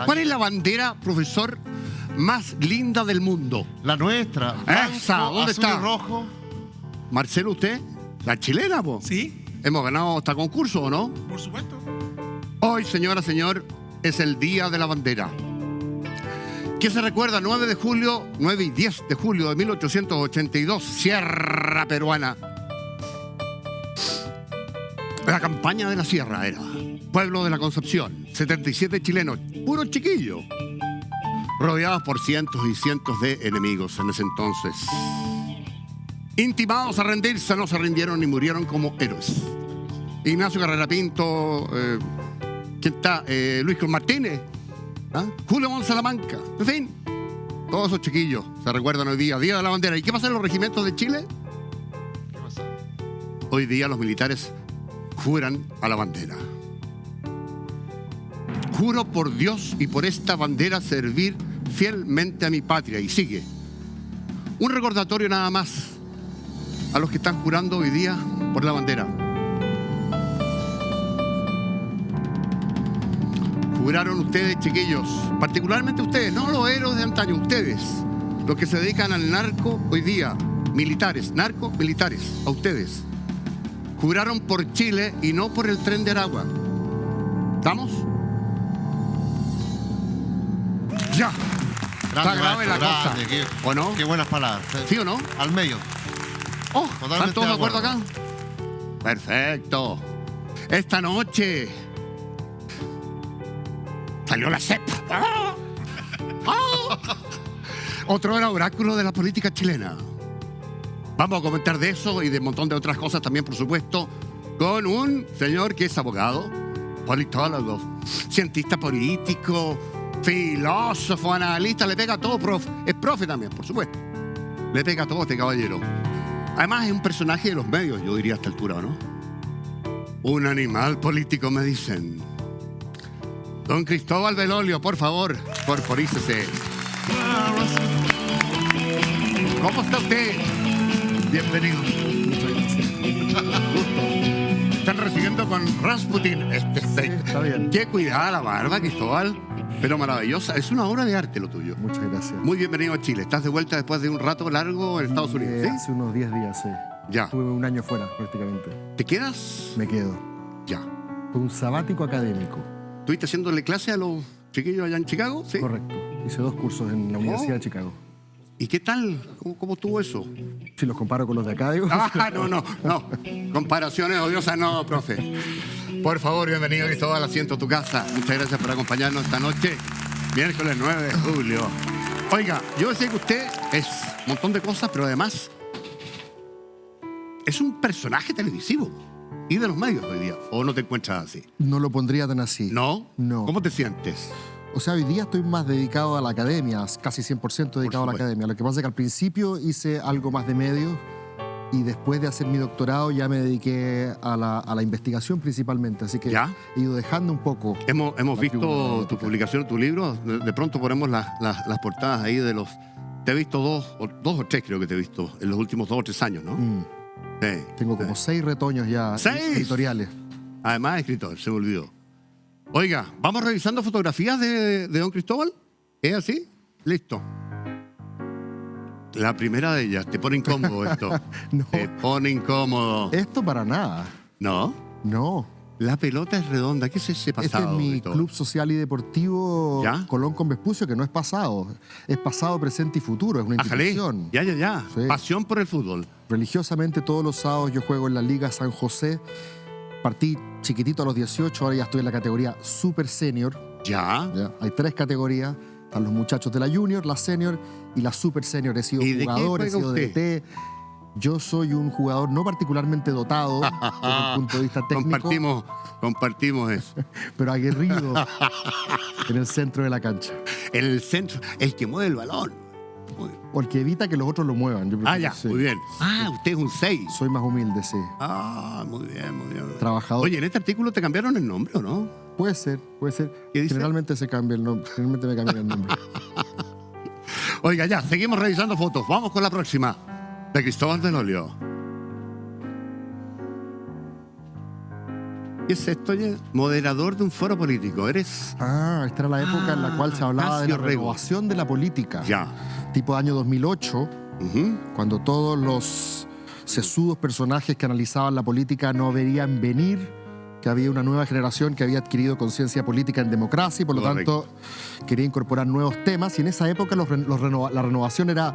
¿Cuál es la bandera, profesor, más linda del mundo? La nuestra. Esa, Blanco, ¿dónde azul está? y rojo. Marcelo, ¿usted? La chilena, po. Sí, Hemos ganado este concurso, ¿o no? por supuesto. Hoy, señora, señor, es el Día de la Bandera. ¿Qué se recuerda? 9 y 10 de julio de 1882, Sierra Peruana. La campaña de la Sierra era. Pueblo de la Concepción, 77 chilenos, puros chiquillos, rodeados por cientos y cientos de enemigos en ese entonces. Intimados a rendirse, no se rindieron ni murieron como héroes. Ignacio Carrera Pinto, ¿quién está? Luis Cruz Martínez, ¿ah? Julio Montt Salamanca, en fin, todos esos chiquillos se recuerdan hoy día, Día de la Bandera. ¿Y qué pasa en los regimientos de Chile? ¿Qué pasa? Hoy día los militares juran a la bandera. Juro por Dios y por esta bandera servir fielmente a mi patria. Y sigue. Un recordatorio nada más a los que están jurando hoy día por la bandera. Juraron ustedes, chiquillos, particularmente ustedes, no los héroes de antaño, ustedes, los que se dedican al narco hoy día, militares, narcos militares, a ustedes. Juraron por Chile y no por el Tren de Aragua. ¿Estamos? Ya. Está grave la cosa. ¿O no? Qué buenas palabras. ¿Sí o no? Al medio. Oh, Totalmente ¿están todos de de acuerdo acuerdo. acá? Perfecto. Esta noche salió la CEP. ¡Ah! ¡Ah! Otro era oráculo de la política chilena. Vamos a comentar de eso y de un montón de otras cosas también, por supuesto, con un señor que es abogado, politólogo, cientista político, filósofo, analista, le pega a todo, es profe también, por supuesto. Le pega a todo este caballero. Además es un personaje de los medios, yo diría a esta altura, ¿o no? Un animal político, me dicen. Don Cristóbal Belolio, por favor, corporícese. ¿Cómo está usted? Bienvenido. Están recibiendo con Rasputin. Está bien. Qué cuidada la barba, Cristóbal. Pero maravillosa. Es una obra de arte lo tuyo. Muchas gracias. Muy bienvenido a Chile. ¿Estás de vuelta después de un rato largo en Estados Unidos? ¿Sí? Hace unos 10 días, sí. Ya. Estuve un año fuera, prácticamente. ¿Te quedas? Me quedo. Ya. Fue un sabático académico. ¿Estuviste haciéndole clase a los chiquillos allá en Chicago? Sí. Correcto. Hice 2 cursos en la Universidad de Chicago. ¿Y qué tal? ¿Cómo estuvo eso? Si los comparo con los de acá, digo. No. Comparaciones odiosas no, profe. Por favor, bienvenido Cristóbal, asiento a tu casa. Muchas gracias por acompañarnos esta noche, miércoles 9 de julio. Oiga, yo decía que usted es un montón de cosas, pero además es un personaje televisivo y de los medios hoy día. ¿O no te encuentras así? No lo pondría tan así. ¿No? No. ¿Cómo te sientes? O sea, hoy día estoy más dedicado a la academia, casi 100% dedicado a la supuesto. academia. Lo que pasa es que al principio hice algo más de medios y después de hacer mi doctorado ya me dediqué a la investigación principalmente. Así que ¿Ya? he ido dejando un poco. Hemos la visto tribuna tu mediática. publicación, tu libro. De pronto ponemos las portadas ahí de los... Te he visto dos o tres, creo que te he visto, en los últimos 2 o 3 años, ¿no? Sí, Tengo como 6 retoños ya 6. editoriales. Además, escritor, se me olvidó. Oiga, ¿vamos revisando fotografías de don Cristóbal? ¿Es así? Listo. La primera de ellas. Te pone incómodo esto. No. Te pone incómodo. Esto para nada. ¿No? No. La pelota es redonda. ¿Qué es ese Este pasado? es mi Cristóbal? club social y deportivo ¿Ya? Colón con Vespucio, que no es pasado. Es pasado, presente y futuro. Es una Ájale. institución. Ya. Sí. Pasión por el fútbol. Religiosamente todos los sábados yo juego en la Liga San José. Partí chiquitito a los 18, ahora ya estoy en la categoría Super Senior. Ya. ¿Ya? Hay 3 categorías. Están los muchachos de la Junior, la Senior y la Super Senior. He sido ¿Y de qué jugador, he juega sido usted? DT. Yo soy un jugador no particularmente dotado desde el punto de vista técnico, Compartimos eso. pero aguerrido en el centro de la cancha. El centro, el que mueve el balón. Muy bien. Porque evita que los otros lo muevan. Yo prefiero- Ya, sí. muy bien. Usted es un 6. Soy más humilde, sí. Muy bien. Trabajador. Oye, en este artículo te cambiaron el nombre, ¿o no? Puede ser. ¿Qué dice? Generalmente se cambia el nombre. Generalmente me cambian el nombre. Oiga, ya, seguimos revisando fotos. Vamos con la próxima. De Cristóbal Belolio. ¿Qué es esto, oye? Moderador de un foro político. ¿Eres? Esta era la época en la cual se hablaba de la Ignacio Rego. renovación de la política. Ya. Tipo año 2008, Ujú. cuando todos los sesudos personajes que analizaban la política no verían venir que había una nueva generación que había adquirido conciencia política en democracia y por lo Correcto. tanto quería incorporar nuevos temas. Y en esa época la renovación era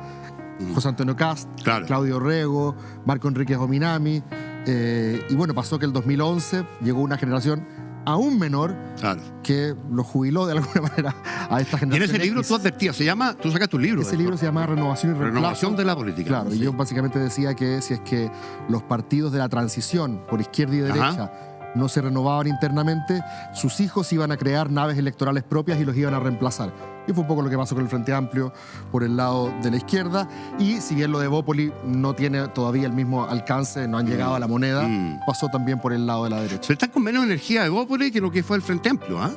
José Antonio Cast, Claro. Claudio Rego, Marco Enríquez Ominami. Y bueno, pasó que el 2011 llegó una generación aún menor Claro. que lo jubiló de alguna manera a esta Y en generación. ese libro X. tú advertías, tú sacas tu libro. Ese libro se llama Renovación y Reemplazo. Renovación de la política. Claro, Sí. y yo básicamente decía que si es que los partidos de la transición por izquierda y derecha no se renovaban internamente, sus hijos iban a crear naves electorales propias y los iban a reemplazar. Y fue un poco lo que pasó con el Frente Amplio por el lado de la izquierda. Y si bien lo de Bópoli no tiene todavía el mismo alcance, no han llegado a la moneda, pasó también por el lado de la derecha. Pero estás con menos energía de Bópoli que lo que fue el Frente Amplio, ¿ah?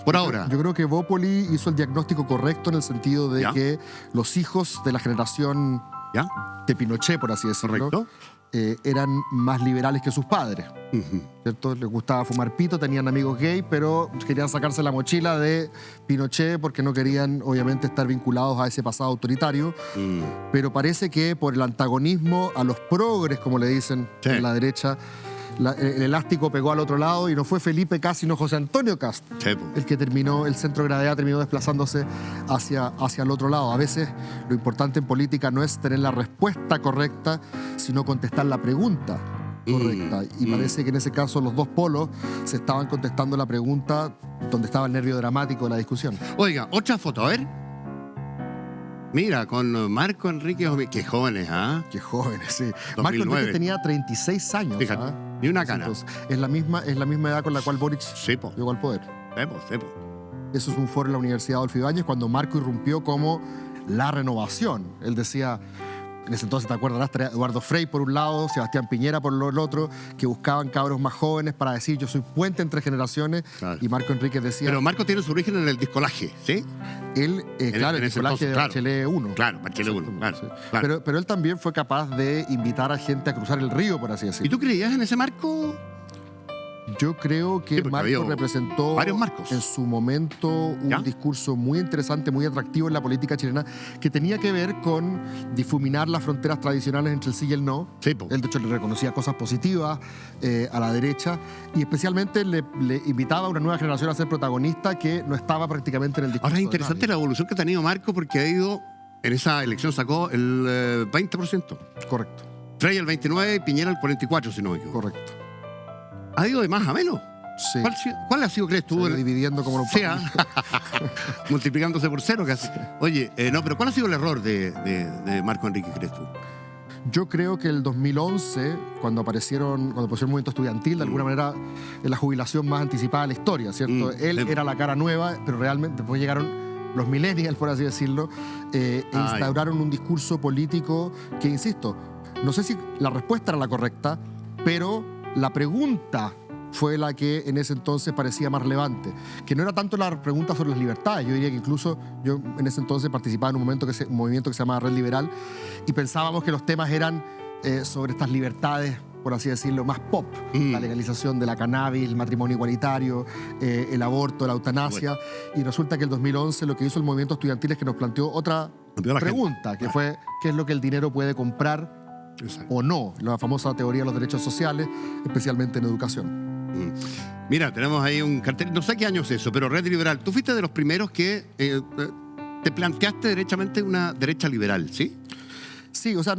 Por ahora. Yo creo que Bópoli hizo el diagnóstico correcto en el sentido de ¿Ya? que los hijos de la generación ¿Ya? de Pinochet, por así decirlo, Correcto. eran más liberales que sus padres. Ujú. ¿Cierto? Les gustaba fumar pito, tenían amigos gay, pero querían sacarse la mochila de Pinochet porque no querían, obviamente, estar vinculados a ese pasado autoritario. Pero parece que por el antagonismo a los progres, como le dicen Sí. en la derecha, el elástico pegó al otro lado y no fue Felipe Cast, sino José Antonio Cast Sí, po. el que terminó, el centro de gravedad terminó desplazándose hacia el otro lado. A veces lo importante en política no es tener la respuesta correcta, sino contestar la pregunta correcta. Y parece que en ese caso los dos polos se estaban contestando la pregunta donde estaba el nervio dramático de la discusión. Oiga, otra foto, a ver. Mira, con Marco Enríquez Ominami. Qué jóvenes, ¿ah? Qué jóvenes, sí. 2009. Marco Enríquez tenía 36 años. Fíjate, ¿ah? ni una cana. Entonces, es la misma edad con la cual Boric Sí, po. llegó al poder. Sí, po. Eso es un foro en la Universidad Adolfo Ibáñez cuando Marco irrumpió como la renovación. Él decía, en ese entonces, ¿te acuerdas? Eduardo Frei por un lado, Sebastián Piñera por el otro, que buscaban cabros más jóvenes para decir yo soy puente entre generaciones. Claro. Y Marco Enríquez decía, Pero Marco tiene su origen en el discolaje, ¿sí? él, claro, en el ese colaje entonces, de claro. Bachelet 1. Claro, Bachelet 1, claro, Sí. claro. Pero él también fue capaz de invitar a gente a cruzar el río, por así ¿Y decirlo. tú creías en ese Marco? Yo creo que Sí, porque Marco había representó varios Marcos. en su momento un ¿Ya? discurso muy interesante, muy atractivo en la política chilena, que tenía que ver con difuminar las fronteras tradicionales entre el sí y el no. Sí, po. Él, de hecho, le reconocía cosas positivas a la derecha y especialmente le invitaba a una nueva generación a ser protagonista que no estaba prácticamente en el discurso. Ahora es de interesante nadie. la evolución que ha tenido Marco porque ha ido, en esa elección sacó el 20%. Correcto, Frey el 29% y Piñera el 44%, si no me equivoco. correcto. Ha ido de más a menos. Sí. ¿Cuál ha sido, crees Se tú? ha ido dividiendo como los sea, multiplicándose por cero casi. Oye, no, pero ¿cuál ha sido el error de Marco Enrique, crees tú? Yo creo que el 2011, cuando apareció el movimiento estudiantil, de alguna manera es la jubilación más anticipada de la historia, ¿cierto? Él sí. era la cara nueva, pero realmente después llegaron los millennials, por así decirlo, e instauraron un discurso político que, insisto, no sé si la respuesta era la correcta, pero la pregunta fue la que en ese entonces parecía más relevante, que no era tanto la pregunta sobre las libertades. Yo diría que incluso yo en ese entonces participaba en un movimiento que se llamaba Red Liberal y pensábamos que los temas eran sobre estas libertades, por así decirlo, más pop. La legalización de la cannabis, el matrimonio igualitario, el aborto, la eutanasia. Y resulta que el 2011 lo que hizo el movimiento estudiantil es que nos planteó otra Cambió la pregunta, que fue ¿qué es lo que el dinero puede comprar Exacto. o no? La famosa teoría de los derechos sociales, especialmente en educación. Mira, tenemos ahí un cartel, no sé qué año es eso, pero Red Liberal, tú fuiste de los primeros que te planteaste derechamente una derecha liberal, ¿sí? Sí, o sea,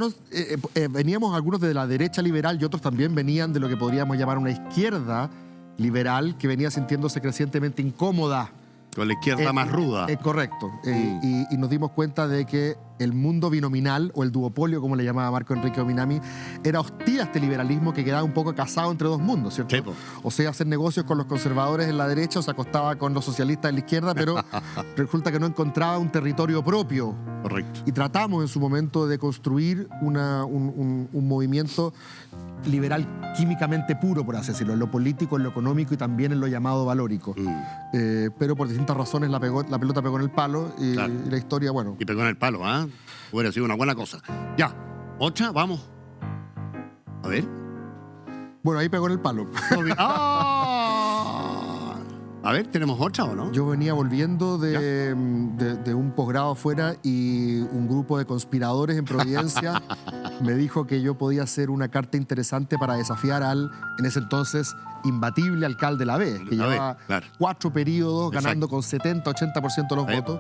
veníamos algunos de la derecha liberal y otros también venían de lo que podríamos llamar una izquierda liberal que venía sintiéndose crecientemente incómoda. Con la izquierda más ruda. Correcto. Y nos dimos cuenta de que el mundo binominal, o el duopolio, como le llamaba Marco Enrique Ominami, era hostil a este liberalismo que quedaba un poco casado entre dos mundos, ¿cierto? Sí, po. O sea, hacer negocios con los conservadores en la derecha o se acostaba con los socialistas en la izquierda, pero resulta que no encontraba un territorio propio. Correcto. Y tratamos en su momento de construir un movimiento liberal químicamente puro, por así decirlo, en lo político, en lo económico y también en lo llamado valórico. Pero por distintas razones la pelota pegó en el palo y, Claro. y la historia, bueno, Y pegó en el palo, ¿ah? Hubiera sido una buena cosa. Ya, otra, vamos. A ver. Bueno, ahí pegó en el palo. ¡Ah! A ver, ¿tenemos otra o no? Yo venía volviendo de un posgrado afuera y un grupo de conspiradores en Providencia me dijo que yo podía hacer una carta interesante para desafiar al, en ese entonces, imbatible alcalde de la B, que La B, llevaba claro. 4 periodos Exacto. ganando con 70-80% de los Ahí. votos.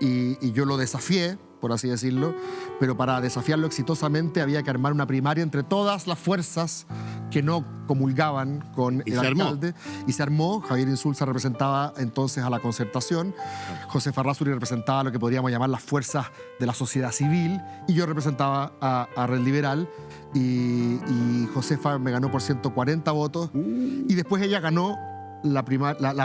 Y yo lo desafié, por así decirlo, pero para desafiarlo exitosamente había que armar una primaria entre todas las fuerzas que no comulgaban con Y el se armó. alcalde. Y se armó. Javier Insulza representaba entonces a la Concertación, José Farrázuri representaba lo que podríamos llamar las fuerzas de la sociedad civil, y yo representaba a Red Liberal, y Josefa me ganó por 140 votos, y después ella ganó la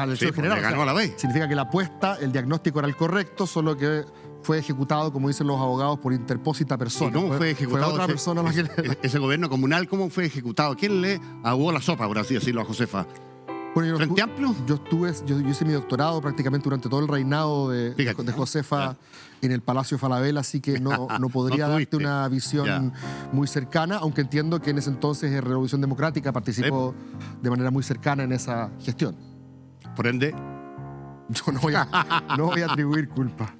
elección Sí, general. le ganó a la B. Significa que la apuesta, el diagnóstico era el correcto, solo que fue ejecutado, como dicen los abogados, por interpósita persona. ¿Y cómo fue ejecutado Fue otra persona la que... ese gobierno comunal? ¿Cómo fue ejecutado? ¿Quién le aguó la sopa, por así decirlo, a Josefa? Bueno, ¿Frente Amplio? Yo hice mi doctorado prácticamente durante todo el reinado de Fíjate, Josefa claro. en el Palacio Falabella, así que no podría No darte tuviste. una visión Ya. muy cercana, aunque entiendo que en ese entonces en Revolución Democrática participó de manera muy cercana en esa gestión. Por ende, Yo no voy a atribuir culpa.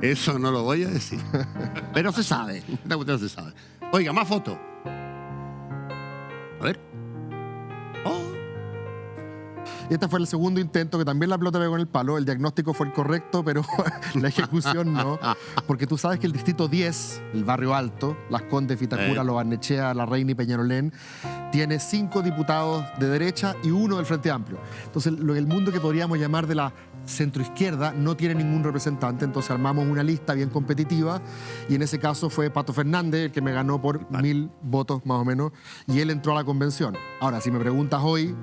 eso no lo voy a decir. Pero se sabe. Esta cuestión se sabe. Oiga, más fotos. A ver. Oh, Este fue el segundo intento, que también la pelota pegó en el palo. El diagnóstico fue el correcto, pero la ejecución no. Porque tú sabes que el distrito 10, el barrio alto, Las Condes, Vitacura, Lo Barnechea, La Reina y Peñalolén, tiene 5 diputados de derecha y 1 del Frente Amplio. Entonces, el mundo que podríamos llamar de la centroizquierda no tiene ningún representante. Entonces armamos una lista bien competitiva, y en ese caso fue Pato Fernández el que me ganó por 1000 votos más o menos, y él entró a la convención. Ahora, si me preguntas hoy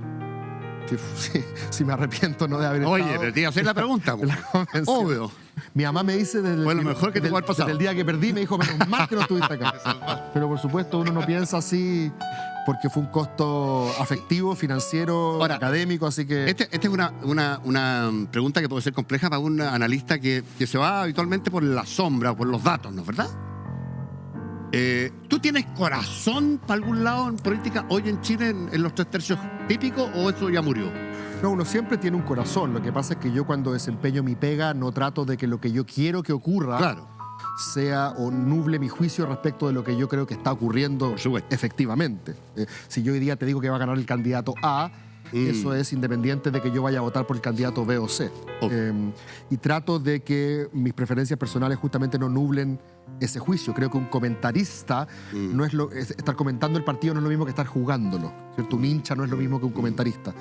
si me arrepiento no de haber oye, estado pero te iba a hacer la pregunta. en la convención. Obvio. Mi mamá me dice desde Fue lo mejor que te puede haber pasado. desde el día que perdí, me dijo, menos mal que no estuviste acá. Pero por supuesto uno no piensa así porque fue un costo afectivo, financiero, Ahora, académico, así que... Esta es una pregunta que puede ser compleja para un analista que se va habitualmente por la sombra, por los datos, ¿no es verdad? ¿Tú tienes corazón para algún lado en política hoy en Chile en los 3/3 típicos, o eso ya murió? No, uno siempre tiene un corazón. Lo que pasa es que yo, cuando desempeño mi pega, no trato de que lo que yo quiero que ocurra Claro. sea o nuble mi juicio respecto de lo que yo creo que está ocurriendo Por supuesto. efectivamente. Si yo hoy día te digo que va a ganar el candidato A, eso es independiente de que yo vaya a votar por el candidato B o C. Obvio. Y trato de que mis preferencias personales justamente no nublen ese juicio. Creo que un comentarista no es estar comentando el partido no es lo mismo que estar jugándolo, ¿cierto? Un hincha no es lo mismo que un comentarista.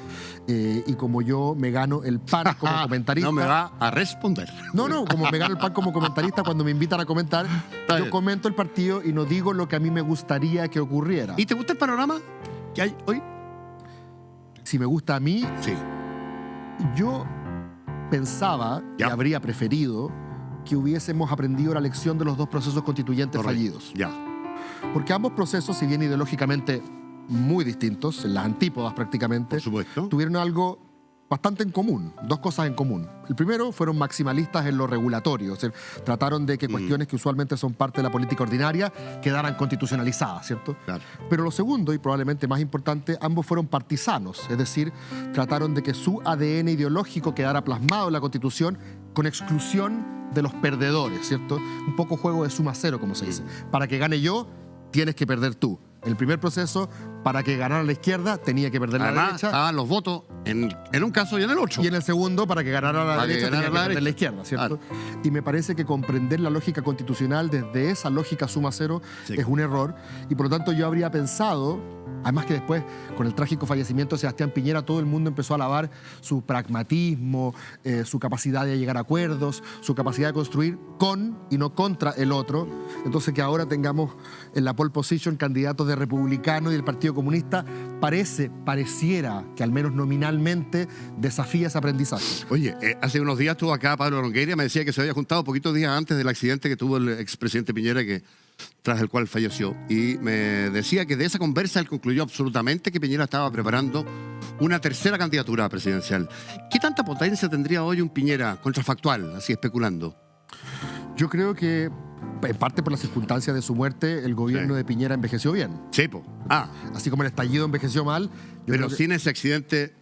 Y como yo me gano el pan como comentarista... No me va a responder. No, como me gano el pan como comentarista, cuando me invitan a comentar, Está yo bien. comento el partido y no digo lo que a mí me gustaría que ocurriera. ¿Y te gusta el panorama que hay hoy? Si me gusta a mí, Sí. yo pensaba y Ya. habría preferido que hubiésemos aprendido la lección de los 2 procesos constituyentes Correcto. fallidos. Ya. Porque ambos procesos, si bien ideológicamente muy distintos, en las antípodas prácticamente, Por supuesto. tuvieron algo bastante en común, 2 cosas en común. El primero, fueron maximalistas en lo regulatorio, es decir, trataron de que cuestiones que usualmente son parte de la política ordinaria quedaran constitucionalizadas, ¿cierto? Claro. Pero lo segundo, y probablemente más importante, ambos fueron partisanos, es decir, trataron de que su ADN ideológico quedara plasmado en la Constitución con exclusión de los perdedores, ¿cierto? Un poco juego de suma cero, como se dice. Para que gane yo, tienes que perder tú. En el primer proceso, para que ganara la izquierda, tenía que perder la Además, derecha. estaban los votos en un caso y en el otro. Y en el segundo, para que ganara la Para que derecha, ganara tenía que la perder la derecha. izquierda, ¿cierto? Y me parece que comprender la lógica constitucional desde esa lógica suma cero Sí. es un error. Y por lo tanto yo habría pensado, además que después, con el trágico fallecimiento de Sebastián Piñera, todo el mundo empezó a alabar su pragmatismo, su capacidad de llegar a acuerdos, su capacidad de construir con y no contra el otro. Entonces, que ahora tengamos en la pole position candidatos de republicano y del Partido Comunista, pareciera que al menos nominalmente desafía ese aprendizaje. Oye, hace unos días estuvo acá Pablo Longueira, me decía que se había juntado poquitos días antes del accidente que tuvo el expresidente Piñera, tras el cual falleció. Y me decía que de esa conversa él concluyó absolutamente que Piñera estaba preparando una tercera candidatura presidencial. ¿Qué tanta potencia tendría hoy un Piñera contrafactual, así especulando? Yo creo que en parte por las circunstancias de su muerte, el gobierno Sí. de Piñera envejeció bien. Sí, po. Así como el estallido envejeció mal. Yo Pero creo que- sin ese accidente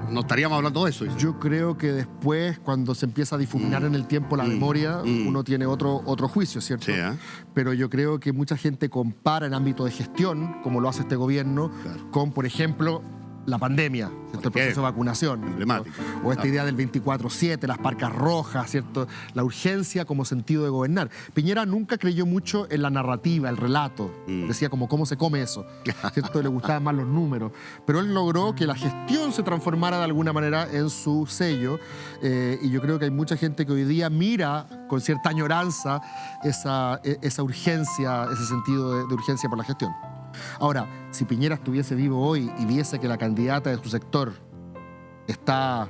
no estaríamos hablando de eso. dice. Yo creo que después, cuando se empieza a difuminar en el tiempo la memoria, uno tiene otro juicio, ¿cierto? Sí, ¿eh? Pero yo creo que mucha gente compara en ámbito de gestión, como lo hace este gobierno, Claro. con, por ejemplo, la pandemia, ¿cierto? El qué? proceso de vacunación. Emblemático. O esta idea del 24/7, las parcas rojas, ¿cierto? La urgencia como sentido de gobernar. Piñera nunca creyó mucho en la narrativa, el relato. Decía como cómo se come eso, ¿cierto? Le gustaban más los números. Pero él logró que la gestión se transformara de alguna manera en su sello. Y yo creo que hay mucha gente que hoy día mira con cierta añoranza esa urgencia, ese sentido de urgencia por la gestión. Ahora, si Piñera estuviese vivo hoy y viese que la candidata de su sector está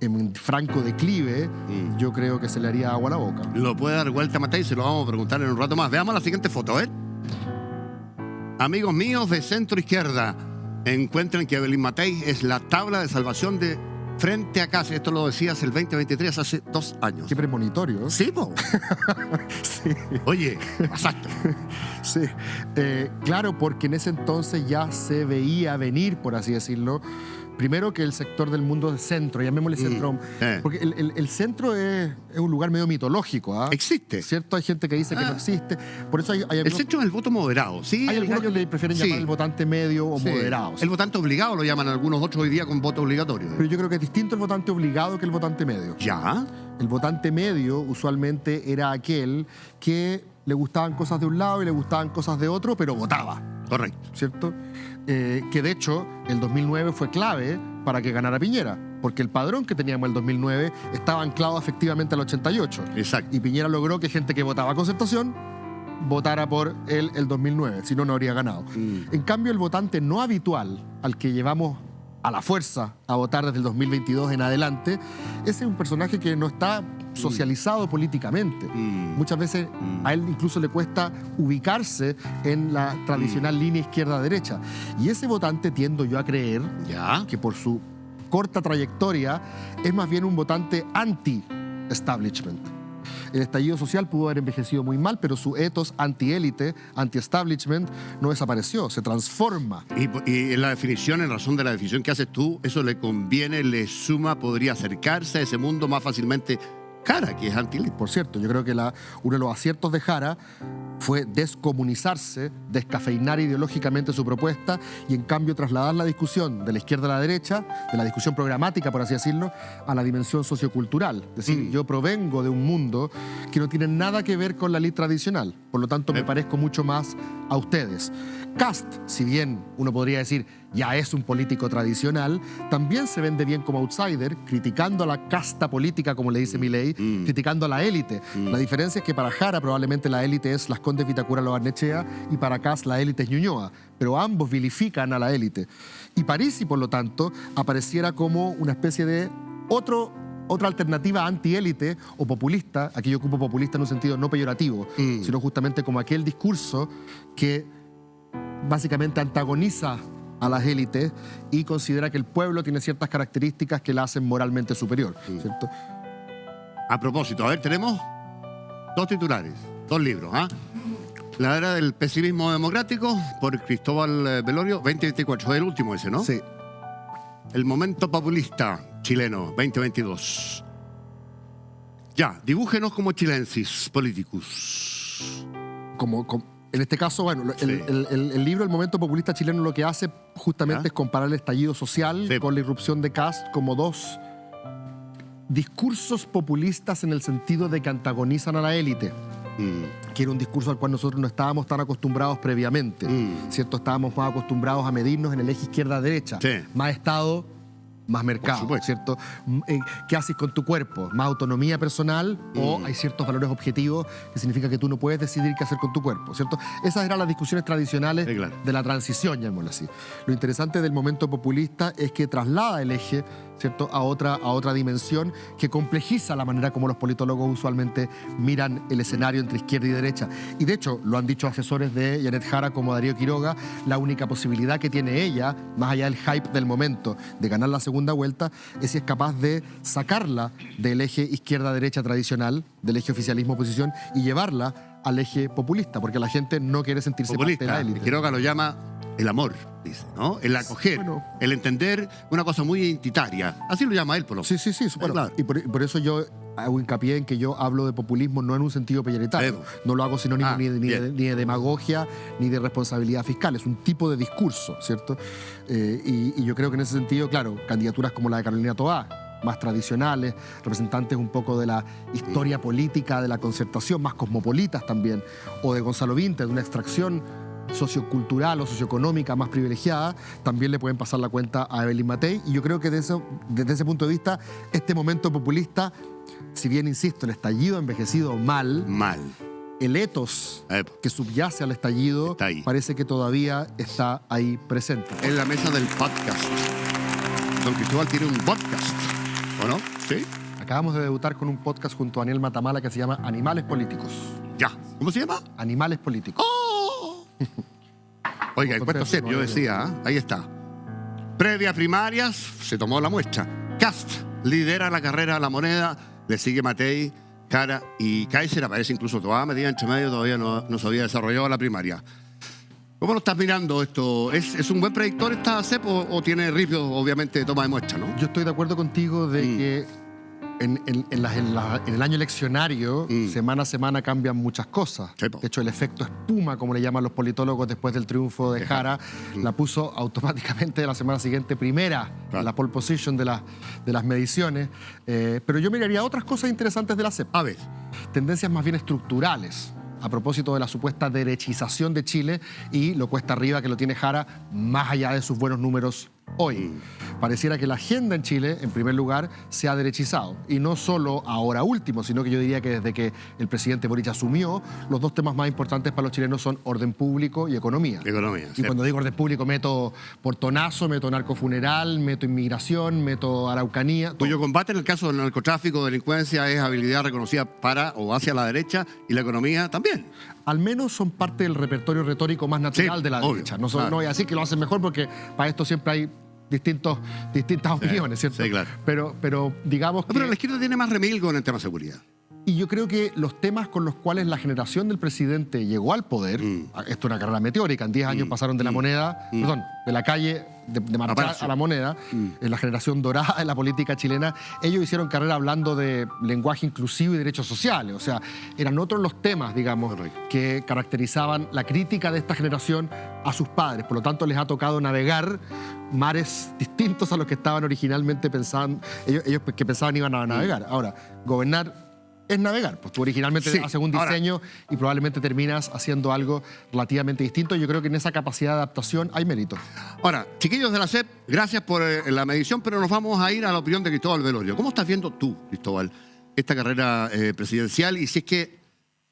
en franco declive, yo creo que se le haría agua a la boca. Lo puede dar vuelta Matei y se lo vamos a preguntar en un rato más. Veamos la siguiente foto, ¿eh? Amigos míos de centro izquierda, encuentren que Evelyn Matei es la tabla de salvación de Frente a Casa. Esto lo decías el 2023, hace 2 años. Qué premonitorio. Sí, po. Sí. Oye, pasaste. Sí, claro, porque en ese entonces ya se veía venir, por así decirlo, primero que el sector del mundo del centro, llamémosle centro, porque el centro es un lugar medio mitológico, ¿ah? Existe. ¿Cierto? Hay gente que dice que no existe, por eso hay El algunos, centro es el voto moderado, ¿sí? hay el algunos que gallo- le prefieren sí, llamar el votante medio o sí. moderado. El votante obligado lo llaman algunos otros hoy día con voto obligatorio. Pero yo creo que es distinto el votante obligado que el votante medio. ¿Ya? El votante medio usualmente era aquel que le gustaban cosas de un lado y le gustaban cosas de otro, pero votaba. Correcto. ¿Cierto? Que de hecho el 2009 fue clave para que ganara Piñera, porque el padrón que teníamos el 2009 estaba anclado efectivamente al 88. Exacto. Y Piñera logró que gente que votaba Concertación votara por él el 2009, si no, no habría ganado. En cambio, el votante no habitual, al que llevamos a la fuerza a votar desde el 2022 en adelante, ese es un personaje que no está socializado políticamente. Muchas veces a él incluso le cuesta ubicarse en la tradicional línea izquierda-derecha. Y ese votante tiendo yo a creer ¿Ya? que por su corta trayectoria es más bien un votante anti-establishment. El estallido social pudo haber envejecido muy mal, pero su ethos anti-élite, anti-establishment, no desapareció, se transforma. Y en la definición, en razón de la definición que haces tú, eso le conviene, le suma, podría acercarse a ese mundo más fácilmente. Jara, que es anti-élite. Por cierto, yo creo que uno de los aciertos de Jara fue descomunizarse, descafeinar ideológicamente su propuesta y en cambio trasladar la discusión de la izquierda a la derecha, de la discusión programática, por así decirlo, a la dimensión sociocultural. Es decir, yo provengo de un mundo que no tiene nada que ver con la elite tradicional, por lo tanto me parezco mucho más a ustedes. Kast, si bien uno podría decir ya es un político tradicional, también se vende bien como outsider, criticando a la casta política, como le dice Milei, criticando a la élite. La diferencia es que para Jara probablemente la élite es Las Condes Vitacura Lo Barnechea y para Kast la élite es Ñuñoa, pero ambos vilifican a la élite. Y Parisi, por lo tanto, apareciera como una especie de otra alternativa antiélite o populista. Aquí yo ocupo populista en un sentido no peyorativo, sino justamente como aquel discurso que básicamente antagoniza a las élites y considera que el pueblo tiene ciertas características que la hacen moralmente superior, ¿cierto? A propósito, a ver, tenemos 2 titulares, 2 libros, ¿ah? La era del pesimismo democrático, por Cristóbal Velorio, 2024. Es el último ese, ¿no? Sí. El momento populista chileno, 2022. Ya, dibújenos como chilensis politicus. En este caso, bueno, el libro El momento populista chileno lo que hace justamente es comparar el estallido social con la irrupción de Kast como 2 discursos populistas en el sentido de que antagonizan a la élite. Que era un discurso al cual nosotros no estábamos tan acostumbrados previamente, ¿cierto? Estábamos más acostumbrados a medirnos en el eje izquierda-derecha. Sí. Más Estado, más mercado, ¿cierto? ¿Qué haces con tu cuerpo? ¿Más autonomía personal o hay ciertos valores objetivos que significa que tú no puedes decidir qué hacer con tu cuerpo, ¿cierto? Esas eran las discusiones tradicionales de la transición, llamémoslo así. Lo interesante del momento populista es que traslada el eje ¿cierto?, a otra dimensión que complejiza la manera como los politólogos usualmente miran el escenario entre izquierda y derecha. Y de hecho, lo han dicho asesores de Janet Jara como Darío Quiroga, la única posibilidad que tiene ella, más allá del hype del momento de ganar la segunda vuelta, es si es capaz de sacarla del eje izquierda-derecha tradicional, del eje oficialismo-oposición, y llevarla al eje populista, porque la gente no quiere sentirse parte de la élite. Quiroga lo llama el amor, dice, ¿no? El acoger, Bueno, el entender una cosa muy identitaria. Así lo llama él, por lo menos. Sí. Bueno, claro. y por eso yo hago hincapié en que yo hablo de populismo no en un sentido peyorativo. No lo hago sinónimo ni de demagogia ni de responsabilidad fiscal. Es un tipo de discurso, ¿cierto? Y yo creo que en ese sentido, claro, candidaturas como la de Carolina Toá, más tradicionales, representantes un poco de la historia política de la concertación, más cosmopolitas también, o de Gonzalo Vinter, de una extracción sociocultural o socioeconómica más privilegiada, también le pueden pasar la cuenta a Evelyn Matei. Y yo creo que desde ese punto de vista, este momento populista, si bien, insisto, el estallido ha envejecido mal, el etos que subyace al estallido parece que todavía está ahí presente. En la mesa del podcast. Don Cristóbal tiene un podcast, ¿o no? Sí. Acabamos de debutar con un podcast junto a Daniel Matamala que se llama Animales Políticos. Ya. ¿Cómo se llama? Animales Políticos. Oiga, el cuento serio, yo decía, ahí está. Previa a primarias, se tomó la muestra. Cast lidera la carrera a la moneda, le sigue Matei, Jara y Kaiser, aparece incluso Toá, metida entre medio, todavía no se había desarrollado la primaria. ¿Cómo lo estás mirando esto? ¿Es un buen predictor esta CEP o tiene ripio, obviamente, de toma de muestra, no? Yo estoy de acuerdo contigo de que en el año eleccionario, semana a semana cambian muchas cosas. Sí, de hecho, el efecto espuma, como le llaman los politólogos después del triunfo de Jara, la puso automáticamente la semana siguiente primera, en la pole position de las mediciones. Pero yo miraría otras cosas interesantes de la CEP. A ver. Tendencias más bien estructurales, a propósito de la supuesta derechización de Chile y lo cuesta arriba que lo tiene Jara, más allá de sus buenos números hoy. Pareciera que la agenda en Chile, en primer lugar, se ha derechizado. Y no solo ahora último, sino que yo diría que desde que el presidente Boric asumió, los dos temas más importantes para los chilenos son orden público y economía. Y cuando digo orden público, meto portonazo, meto narcofuneral, meto inmigración, meto araucanía. Cuyo combate en el caso del narcotráfico, delincuencia, es habilidad reconocida para o hacia la derecha, y la economía también. Al menos son parte del repertorio retórico más natural de la derecha. No voy a decir que lo hacen mejor porque para esto siempre hay distintas opiniones, ¿cierto? Sí, claro. Pero digamos que... Pero la izquierda tiene más remilgo en el tema de seguridad. Y yo creo que los temas con los cuales la generación del presidente llegó al poder, esto es una carrera meteórica, en 10 años pasaron de la moneda, perdón, de la calle, de marchar a la moneda, en la generación dorada de la política chilena, ellos hicieron carrera hablando de lenguaje inclusivo y derechos sociales. O sea, eran otros los temas, digamos, que caracterizaban la crítica de esta generación a sus padres. Por lo tanto, les ha tocado navegar mares distintos a los que estaban originalmente pensando, ellos que pensaban iban a navegar. Ahora, gobernar es navegar, pues tú originalmente haces un diseño y probablemente terminas haciendo algo relativamente distinto. Yo creo que en esa capacidad de adaptación hay mérito. Ahora, chiquillos de la CEP, gracias por la medición, pero nos vamos a ir a la opinión de Cristóbal Velorio. ¿Cómo estás viendo tú, Cristóbal, esta carrera presidencial? Y si es que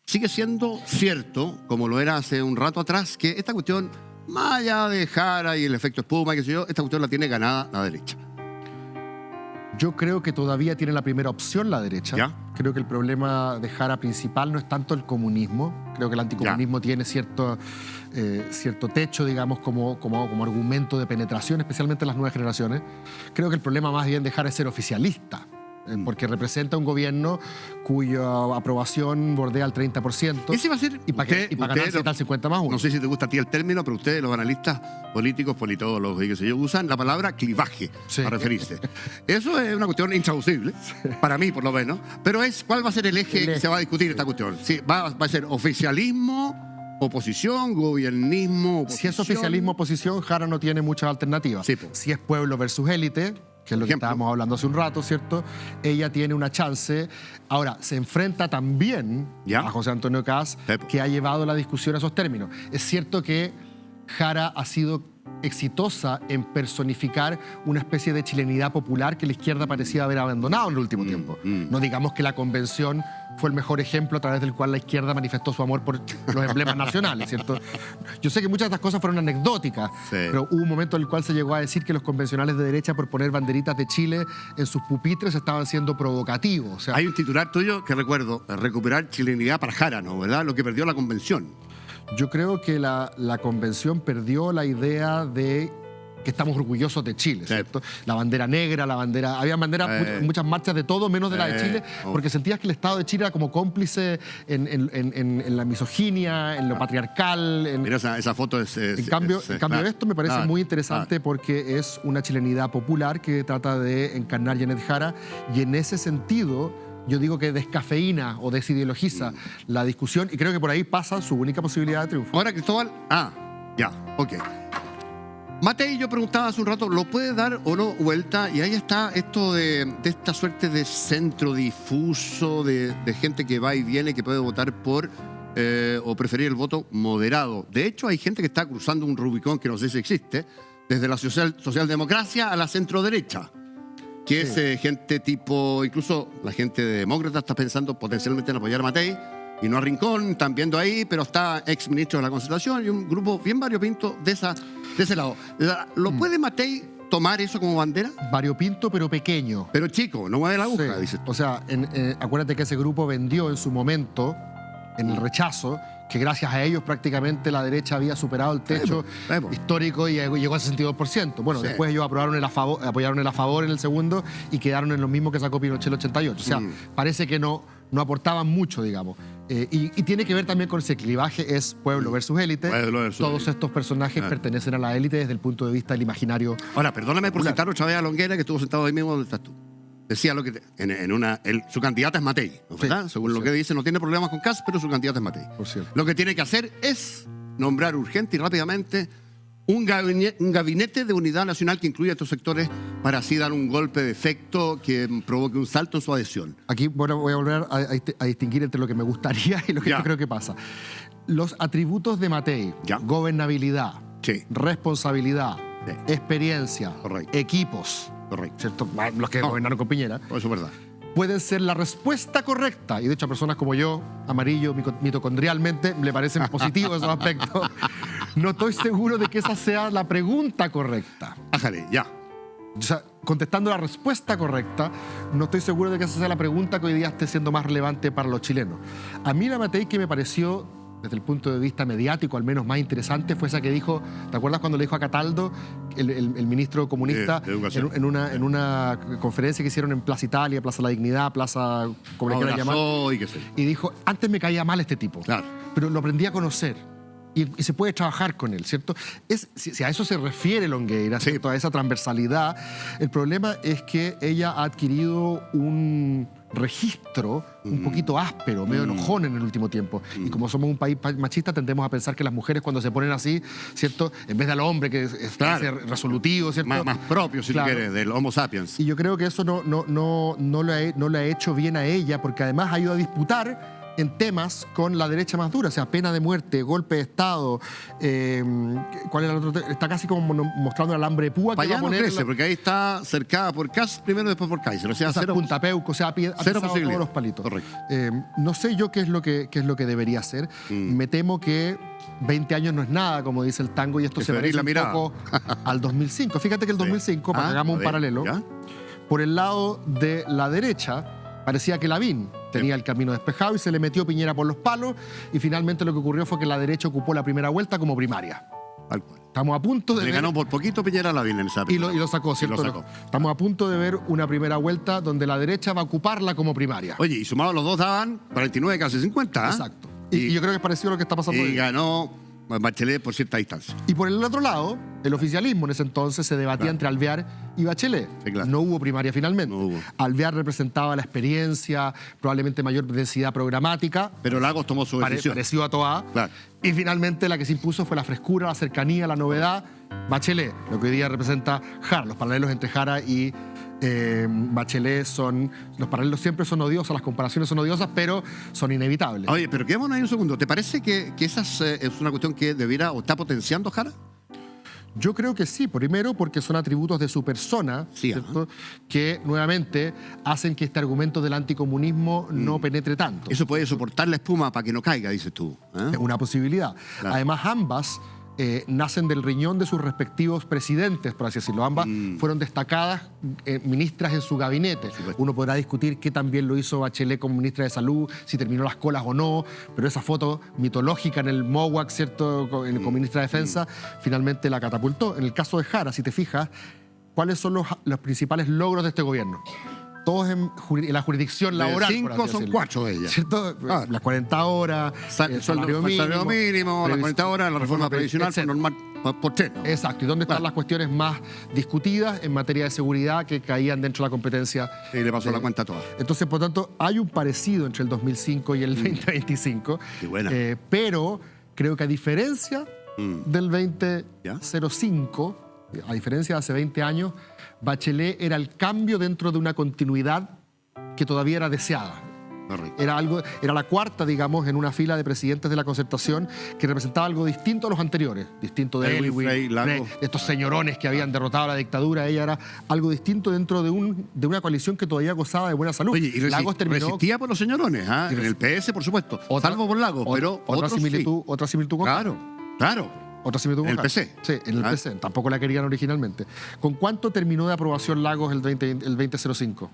sigue siendo cierto, como lo era hace un rato atrás, que esta cuestión, más allá de Jara y el efecto espuma, qué sé yo, esta cuestión la tiene ganada la derecha. Yo creo que todavía tiene la primera opción la derecha. ¿Ya? Creo que el problema de Jara principal no es tanto el comunismo. Creo que el anticomunismo tiene cierto techo, digamos, como argumento de penetración, especialmente en las nuevas generaciones. Creo que el problema más bien de Jara es ser oficialista, porque representa un gobierno cuya aprobación bordea el 30%. Ese va a ser... Y para ganarse está el 50+1. No sé si te gusta a ti el término, pero ustedes, los analistas políticos, politólogos y qué sé yo, usan la palabra clivaje para referirse. Eso es una cuestión intraducible, para mí por lo menos, pero ¿cuál va a ser el eje que se va a discutir esta cuestión? Sí, ¿va a ser oficialismo, oposición, gobiernismo, oposición? Si es oficialismo, oposición, Jara no tiene muchas alternativas. Sí, si es pueblo versus élite, que es lo que estábamos hablando hace un rato, ¿cierto? Ella tiene una chance. Ahora, se enfrenta también a José Antonio Kast, que ha llevado la discusión a esos términos. Es cierto que Jara ha sido exitosa en personificar una especie de chilenidad popular que la izquierda parecía haber abandonado en el último tiempo. No digamos que la convención fue el mejor ejemplo a través del cual la izquierda manifestó su amor por los emblemas nacionales, ¿cierto? Yo sé que muchas de estas cosas fueron anecdóticas, pero hubo un momento en el cual se llegó a decir que los convencionales de derecha, por poner banderitas de Chile en sus pupitres, estaban siendo provocativos. O sea, hay un titular tuyo que recuerdo, recuperar chilenidad para Jara, ¿no? ¿Verdad? Lo que perdió la convención. yo creo que la convención perdió la idea de que estamos orgullosos de Chile, ¿cierto? La bandera negra, había banderas, muchas marchas de todo, menos de la de Chile, porque sentías que el Estado de Chile era como cómplice en la misoginia, en lo patriarcal. Mira, esa foto es... En cambio, esto me parece muy interesante porque es una chilenidad popular que trata de encarnar Janet Jara, y en ese sentido yo digo que descafeína o desideologiza la discusión, y creo que por ahí pasa su única posibilidad de triunfo. Ahora, Cristóbal... ya, ok. Matei, yo preguntaba hace un rato, ¿lo puede dar o no vuelta? Y ahí está esto de esta suerte de centro difuso, de gente que va y viene, que puede votar por o preferir el voto moderado. De hecho, hay gente que está cruzando un Rubicón que no sé si existe, desde la socialdemocracia a la centroderecha, que es gente tipo, incluso la gente de demócrata está pensando potencialmente en apoyar a Matei, y no a Rincón, están viendo ahí, pero está ex ministro de la Concertación y un grupo bien variopinto de ese lado. ¿Lo puede Matei tomar eso como bandera? Variopinto, pero pequeño. Pero chico, no mueve la aguja, dices tú. O sea, acuérdate que ese grupo vendió en su momento, en el rechazo, que gracias a ellos prácticamente la derecha había superado el techo histórico y llegó al 62%. Bueno, después ellos apoyaron el a favor en el segundo y quedaron en lo mismo que sacó Pinochet el 88. O sea, parece que no aportaban mucho, digamos. Y tiene que ver también con ese clivaje, es pueblo versus élite. Todos estos personajes pertenecen a la élite desde el punto de vista del imaginario. Ahora, perdóname por citar otra vez a Longueira, que estuvo sentado ahí mismo donde estás tú. Decía lo que su candidata es Matei, ¿verdad? Según lo que dice, no tiene problemas con Kast, pero su candidata es Matei. Por cierto. Lo que tiene que hacer es nombrar urgente y rápidamente un gabinete de unidad nacional que incluya estos sectores para así dar un golpe de efecto que provoque un salto en su adhesión. Aquí voy a volver a distinguir entre lo que me gustaría y lo que yo creo que pasa. Los atributos de Matei, gobernabilidad, responsabilidad, experiencia, equipos, ¿cierto? Los que gobernaron con Piñera. Eso es verdad. Pueden ser la respuesta correcta. Y de hecho a personas como yo, amarillo, mitocondrialmente, le parecen positivos esos aspectos. No estoy seguro de que esa sea la pregunta correcta. Ájale, ya. O sea, contestando la respuesta correcta, no estoy seguro de que esa sea la pregunta que hoy día esté siendo más relevante para los chilenos. A mí la Matei que me pareció, desde el punto de vista mediático, al menos más interesante, fue esa que dijo, ¿te acuerdas cuando le dijo a Cataldo, el ministro comunista, en una conferencia que hicieron en Plaza Italia, Plaza La Dignidad, Plaza, como le quieran llamar? Y dijo, antes me caía mal este tipo, pero lo aprendí a conocer. Y se puede trabajar con él, ¿cierto? Si a eso se refiere Longueira, ¿cierto? A esa transversalidad, el problema es que ella ha adquirido un registro un poquito áspero, medio enojón en el último tiempo. Y como somos un país machista, tendemos a pensar que las mujeres cuando se ponen así, ¿cierto? En vez del hombre que es resolutivo, ¿cierto? Más propio, si tú quieres, del Homo sapiens. Y yo creo que eso no le ha hecho bien a ella, porque además ha ido a disputar en temas con la derecha más dura, o sea, pena de muerte, golpe de Estado, ¿cuál era el otro? Está casi como mostrando el alambre de púa. Para allá no crece, porque ahí está cercada por Kast primero, después por Kaiser. O sea, cero, Punta Peuco, o sea, ha pisado todos los palitos. Correcto. No sé yo qué es lo que debería hacer. Me temo que 20 años no es nada, como dice el tango, y esto se parece un poco al 2005. Fíjate que el 2005, para que hagamos un paralelo, por el lado de la derecha, parecía que Lavín tenía el camino despejado y se le metió Piñera por los palos, y finalmente lo que ocurrió fue que la derecha ocupó la primera vuelta como primaria. Tal cual. Estamos a punto de Le ganó por poquito Piñera a Lavín en esa primera. Y lo sacó, ¿cierto? Estamos a punto de ver una primera vuelta donde la derecha va a ocuparla como primaria. Oye, y sumados los dos daban 49, casi 50. Exacto. Y yo creo que es parecido a lo que está pasando hoy. Y ganó Bachelet por cierta distancia. Y por el otro lado, el oficialismo en ese entonces se debatía entre Alvear y Bachelet. No hubo primaria finalmente. No hubo. Alvear representaba la experiencia, probablemente mayor densidad programática. Pero Lagos tomó su decisión. Pareció a Toá. Y finalmente la que se impuso fue la frescura, la cercanía, la novedad. Bachelet, lo que hoy día representa Jara. Los paralelos entre Jara y Bachelet los paralelos siempre son odiosos, las comparaciones son odiosas, pero son inevitables. Oye, pero quedémonos ahí un segundo. ¿Te parece que esa es una cuestión que debiera o está potenciando Jara? Yo creo que sí, primero porque son atributos de su persona, Sí, ¿cierto? Que nuevamente hacen que este argumento del anticomunismo no penetre tanto. Eso puede soportar la espuma para que no caiga, dices tú. Es una posibilidad. Claro. Además, ambas nacen del riñón de sus respectivos presidentes, por así decirlo. Ambas fueron destacadas ministras en su gabinete. supuesto. Uno podrá discutir qué también lo hizo Bachelet como ministra de Salud, si terminó las colas o no, pero esa foto mitológica en el MOWAC, ¿cierto?, como ministra de Defensa, finalmente la catapultó. En el caso de Jara, si te fijas, ¿cuáles son los principales logros de este gobierno? Todos en la jurisdicción laboral. De 5 por así son decirlo. 4 de ellas. ¿Cierto? Ah. Las 40 horas, Salario salario mínimo, las 40 horas, la reforma previsional etcétera. normal por 3. Exacto. ¿Y dónde están Claro. las cuestiones más discutidas en materia de seguridad que caían dentro de la competencia? Y le pasó la cuenta a todas. Entonces, por tanto, hay un parecido entre el 2005 y el 2025. Qué buena. Pero creo que a diferencia del ¿Ya? 2005, a diferencia de hace 20 años, Bachelet era el cambio dentro de una continuidad que todavía era deseada. Correcto. Era la cuarta, digamos, en una fila de presidentes de la Concertación que representaba algo distinto a los anteriores, distinto de Elwin, Elwin, Frey, Lagos. de estos señorones que habían derrotado a la dictadura. Ella era algo distinto dentro de una coalición que todavía gozaba de buena salud. Oye, y Lagos terminó resistía por los señorones, ¿ah? En el PS, por supuesto. Salvo por Lagos, pero otra otros similitud, otra similitud con Claro, claro. Otra similitud En con el Jara. PC. Sí, en el Ah. PC. Tampoco la querían originalmente. ¿Con cuánto terminó de aprobación Lagos el 2005?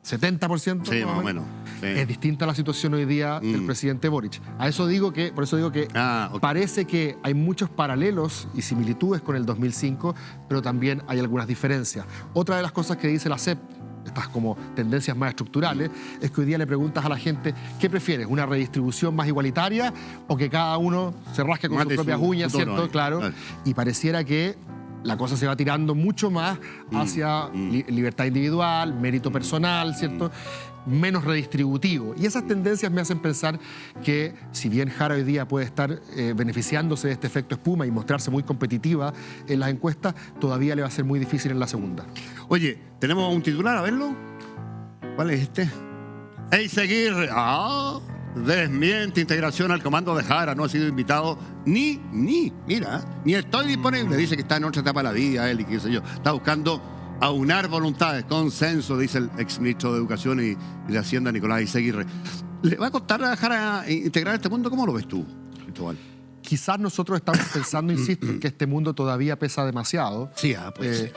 ¿70%? Sí, más o menos. Sí. Es distinta la situación hoy día del presidente Boric. Por eso digo que Ok. parece que hay muchos paralelos y similitudes con el 2005, pero también hay algunas diferencias. Otra de las cosas que dice la CEP, estas como tendencias más estructurales, es que hoy día le preguntas a la gente, ¿qué prefieres? ¿Una redistribución más igualitaria o que cada uno se rasque con Mate sus propias su uñas, tono ¿cierto? ahí. Claro. Claro. Y pareciera que la cosa se va tirando mucho más hacia libertad individual, mérito personal, ¿cierto? Menos redistributivo. Y esas tendencias me hacen pensar que si bien Jara hoy día puede estar beneficiándose de este efecto espuma y mostrarse muy competitiva en las encuestas, todavía le va a ser muy difícil en la segunda. Oye, tenemos un titular, a verlo. ¿Cuál es este? Eiseguirre. Desmiente integración al comando de Jara. No ha sido invitado ni estoy disponible. Dice que está en otra etapa de la vida, él y qué sé yo. Está buscando aunar voluntades, consenso, dice el exministro de Educación y de Hacienda, Nicolás Eiseguirre. ¿Le va a costar a Jara integrar este mundo? ¿Cómo lo ves tú, Cristóbal? Quizás nosotros estamos pensando, insisto, en que este mundo todavía pesa demasiado. Sí, pues.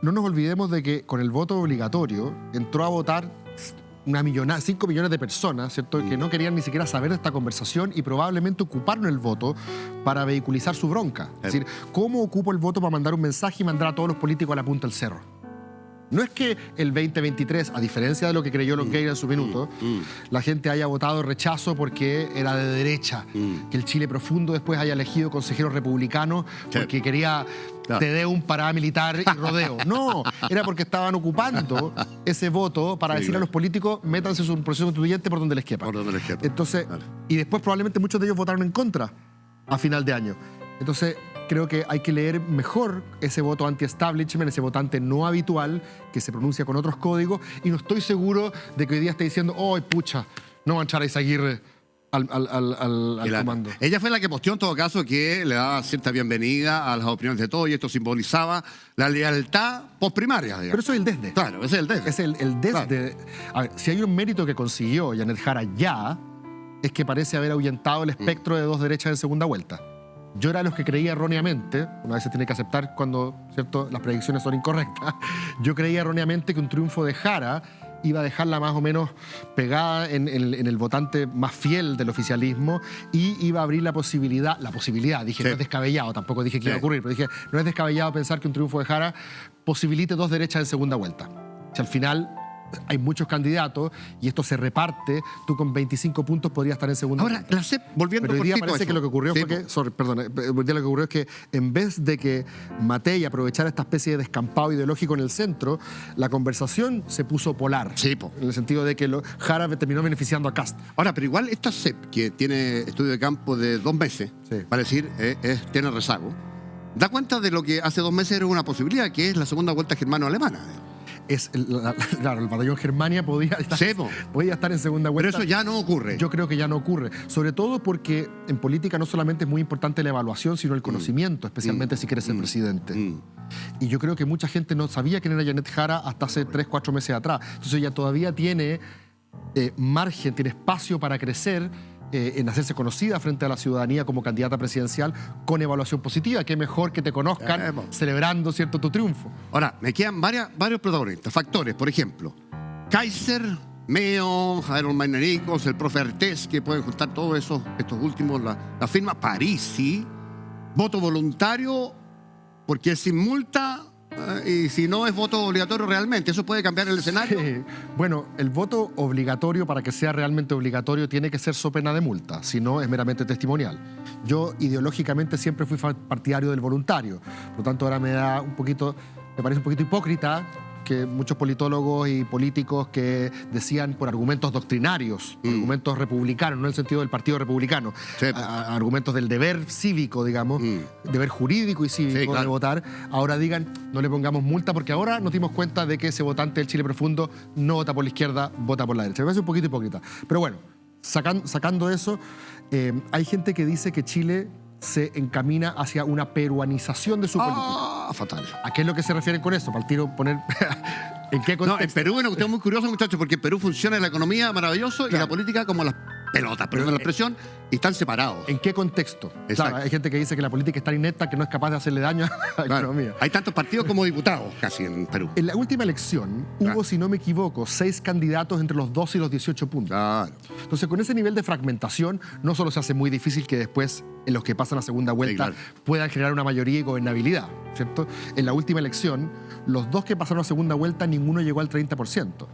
No nos olvidemos de que con el voto obligatorio entró a votar 5 millones de personas, ¿cierto?, que no querían ni siquiera saber de esta conversación y probablemente ocuparon el voto para vehiculizar su bronca. Es decir, ¿cómo ocupo el voto para mandar un mensaje y mandar a todos los políticos a la punta del cerro? No es que el 2023, a diferencia de lo que creyó Longueira en su minuto, la gente haya votado rechazo porque era de derecha, que el Chile profundo después haya elegido consejeros republicanos porque quería TDU, paramilitar y rodeo. No, era porque estaban ocupando ese voto para decir a los políticos, métanse en un proceso constituyente por donde les quepa. Por donde les quepa. Entonces, Vale. y después probablemente muchos de ellos votaron en contra a final de año. Entonces, creo que hay que leer mejor ese voto anti-establishment, ese votante no habitual que se pronuncia con otros códigos, y no estoy seguro de que hoy día esté diciendo, ¡ay, pucha! No va a echar a Eiseguirre al comando. Ella fue la que posteó en todo caso que le daba cierta bienvenida a las opiniones de todos y esto simbolizaba la lealtad postprimaria, digamos. Pero eso es el desde. Claro, ese es el desde. Es el desde. A ver, si hay un mérito que consiguió Janet Jara ya, es que parece haber ahuyentado el espectro de dos derechas en segunda vuelta. Yo era de los que creía erróneamente, una vez se tiene que aceptar cuando, ¿cierto?, las predicciones son incorrectas, yo creía erróneamente que un triunfo de Jara iba a dejarla más o menos pegada en el votante más fiel del oficialismo y iba a abrir la posibilidad, dije, no es descabellado, tampoco dije que iba a ocurrir, pero dije, no es descabellado pensar que un triunfo de Jara posibilite dos derechas en segunda vuelta. Si al final hay muchos candidatos y esto se reparte, tú con 25 puntos podrías estar en segunda Ahora, vuelta. la CEP, volviendo Pero hoy día cortito a parece eso. que lo que ocurrió Sí, fue que, hoy día lo que ocurrió es que en vez de que Matei aprovechara esta especie de descampado ideológico en el centro, la conversación se puso polar. Sí, po. En el sentido de que Jara terminó beneficiando a Kast. Ahora, pero igual esta CEP, que tiene estudio de campo de 2 meses, Sí. para decir, tiene rezago, da cuenta de lo que hace 2 meses era una posibilidad, que es la segunda vuelta germano-alemana. Claro, el batallón Germania podía estar en segunda vuelta. Pero eso ya no ocurre. Yo creo que ya no ocurre. Sobre todo porque en política no solamente es muy importante la evaluación, sino el conocimiento, especialmente si quieres ser presidente. Y yo creo que mucha gente no sabía quién era Janet Jara hasta hace 3, 4 meses atrás. Entonces ella todavía tiene margen, tiene espacio para crecer, en hacerse conocida frente a la ciudadanía como candidata presidencial con evaluación positiva. Qué mejor que te conozcan celebrando, ¿cierto?, tu triunfo. Ahora, me quedan varios protagonistas, factores, por ejemplo, Kaiser, Meo, Jairo Maynaricos, el profe Artés, que pueden juntar todos estos últimos, la firma Parisi, voto voluntario, porque es sin multa. Y si no es voto obligatorio realmente, ¿eso puede cambiar el escenario? Sí. Bueno, el voto obligatorio, para que sea realmente obligatorio, tiene que ser so pena de multa, si no es meramente testimonial. Yo ideológicamente siempre fui partidario del voluntario, por lo tanto ahora me parece un poquito hipócrita que muchos politólogos y políticos que decían por argumentos doctrinarios, argumentos republicanos, no en el sentido del Partido Republicano, argumentos del deber cívico, digamos, deber jurídico y cívico de votar, ahora digan no le pongamos multa porque ahora nos dimos cuenta de que ese votante del Chile profundo no vota por la izquierda, vota por la derecha. Me parece un poquito hipócrita. Pero bueno, sacando eso, hay gente que dice que Chile se encamina hacia una peruanización de su política. Fatal. ¿A qué es lo que se refieren con eso? Para el tiro poner... ¿En qué contexto? No, en Perú, bueno, usted es muy curioso, muchachos, porque en Perú funciona la economía maravilloso y la política como las pelotas, perdón la expresión, y están separados. ¿En qué contexto? Claro, hay gente que dice que la política es tan inepta que no es capaz de hacerle daño a la economía. Hay tantos partidos como diputados casi en Perú. En la última elección hubo, si no me equivoco, 6 candidatos entre los 12 y los 18 puntos. Claro. Entonces, con ese nivel de fragmentación, no solo se hace muy difícil que después, en los que pasan a segunda vuelta, puedan generar una mayoría y gobernabilidad, ¿cierto? En la última elección, los 2 que pasaron a segunda vuelta, ninguno llegó al 30%.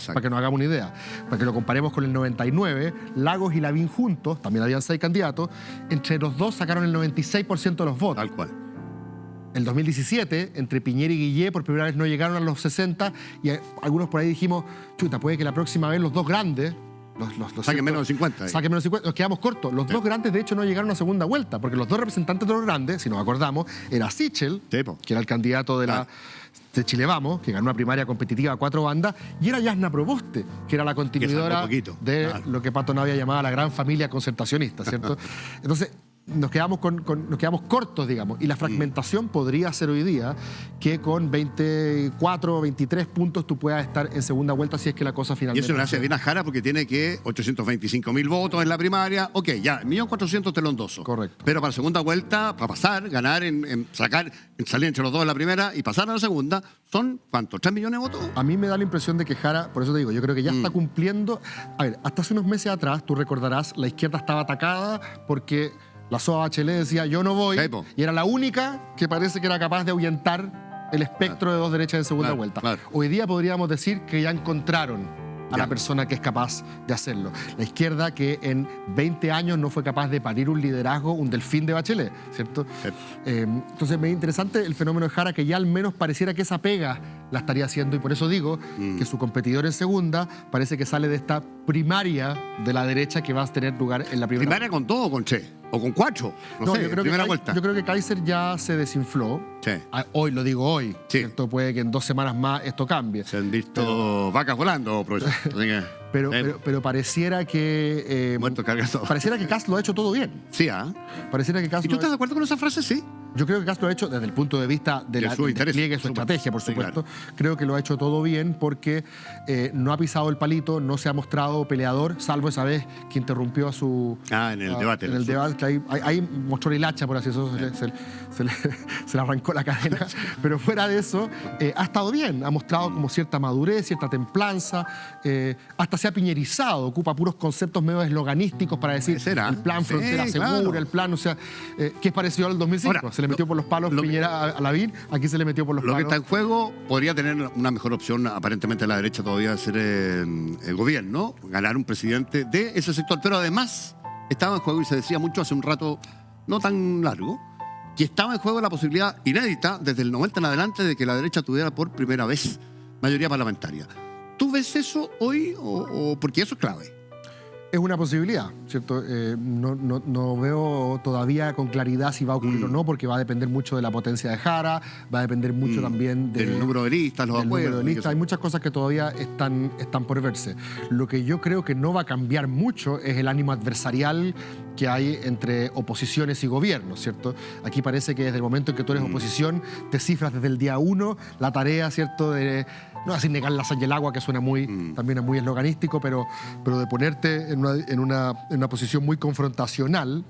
Para que nos hagamos una idea. Para que lo comparemos con el 99, Lagos y Lavín juntos, también habían 6 candidatos, entre los 2 sacaron el 96% de los votos. Tal cual. En 2017, entre Piñera y Guillé, por primera vez no llegaron a los 60, y algunos por ahí dijimos, chuta, puede que la próxima vez los 2 grandes... Saquen menos de 50. Saquen menos de 50. Nos quedamos cortos. Los 2 grandes, de hecho, no llegaron a segunda vuelta, porque los 2 representantes de los grandes, si nos acordamos, era Sichel, que era el candidato de Chile Vamos, que ganó una primaria competitiva a 4 bandas, y era Yasna Proboste, que era la continuidora de lo que Pato Navia llamaba la gran familia concertacionista, ¿cierto? Entonces, nos quedamos cortos, digamos, y la fragmentación podría ser hoy día que con 24 o 23 puntos tú puedas estar en segunda vuelta si es que la cosa finalmente... Y eso le hace bien a Jara porque tiene que 825.000 votos en la primaria. Ok, ya, 1.400.000 te lo endoso. Correcto. Pero para segunda vuelta, para pasar, ganar, salir entre los 2 en la primera y pasar a la segunda, ¿son cuántos? ¿3 millones de votos? A mí me da la impresión de que Jara, por eso te digo, yo creo que ya está cumpliendo... A ver, hasta hace unos meses atrás, tú recordarás, la izquierda estaba atacada porque... La SOA Bachelet decía, yo no voy, y era la única que parece que era capaz de ahuyentar el espectro de 2 derechas en segunda vuelta. Hoy día podríamos decir que ya encontraron a la persona que es capaz de hacerlo. La izquierda que en 20 años no fue capaz de parir un liderazgo, un delfín de Bachelet, ¿cierto? Entonces me es interesante el fenómeno de Jara, que ya al menos pareciera que esa pega la estaría haciendo, y por eso digo que su competidor en segunda parece que sale de esta primaria de la derecha que va a tener lugar en la primera. ¿Primaria con 2 o con 3? ¿O con 4? No sé, primera vuelta. Yo creo que Kaiser ya se desinfló. Sí. Hoy, lo digo hoy. ¿Cierto? Puede que en 2 semanas más esto cambie. Se han visto vacas volando, profesor. Pero pareciera que... Pareciera que Kast lo ha hecho todo bien. Sí, Pareciera que Kast ¿Y tú estás de acuerdo con esa frase? Sí. Yo creo que Kast lo ha hecho desde el punto de vista de su despliegue, su estrategia, por supuesto. Claro. Creo que lo ha hecho todo bien porque no ha pisado el palito, no se ha mostrado peleador, salvo esa vez que interrumpió a su... en el debate. En el debate, que ahí mostró la hilacha, por así decirlo, se le arrancó la cadena. Pero fuera de eso, ha estado bien, ha mostrado como cierta madurez, cierta templanza, hasta se ha piñerizado, ocupa puros conceptos medio esloganísticos para decir el plan frontera segura, el plan, o sea, que es parecido al 2005. Ahora, se le metió por los palos Piñera a Lavín, aquí se le metió por los palos. Lo que está en juego podría tener una mejor opción, aparentemente la derecha todavía, de ser el gobierno, ganar un presidente de ese sector. Pero además estaba en juego, y se decía mucho hace un rato no tan largo, que estaba en juego la posibilidad inédita desde el 90 en adelante de que la derecha tuviera por primera vez mayoría parlamentaria. ¿Tú ves eso hoy o porque eso es clave? Es una posibilidad, ¿cierto? No veo todavía con claridad si va a ocurrir o no, porque va a depender mucho de la potencia de Jara, va a depender mucho también del número de listas, los acuerdos. Hay muchas cosas que todavía están por verse. Lo que yo creo que no va a cambiar mucho es el ánimo adversarial que hay entre oposiciones y gobiernos, ¿cierto? Aquí parece que desde el momento en que tú eres oposición, te cifras desde el día 1 la tarea, ¿cierto?, de no así negar la sal y el agua, que suena también es muy esloganístico, pero de ponerte en una posición muy confrontacional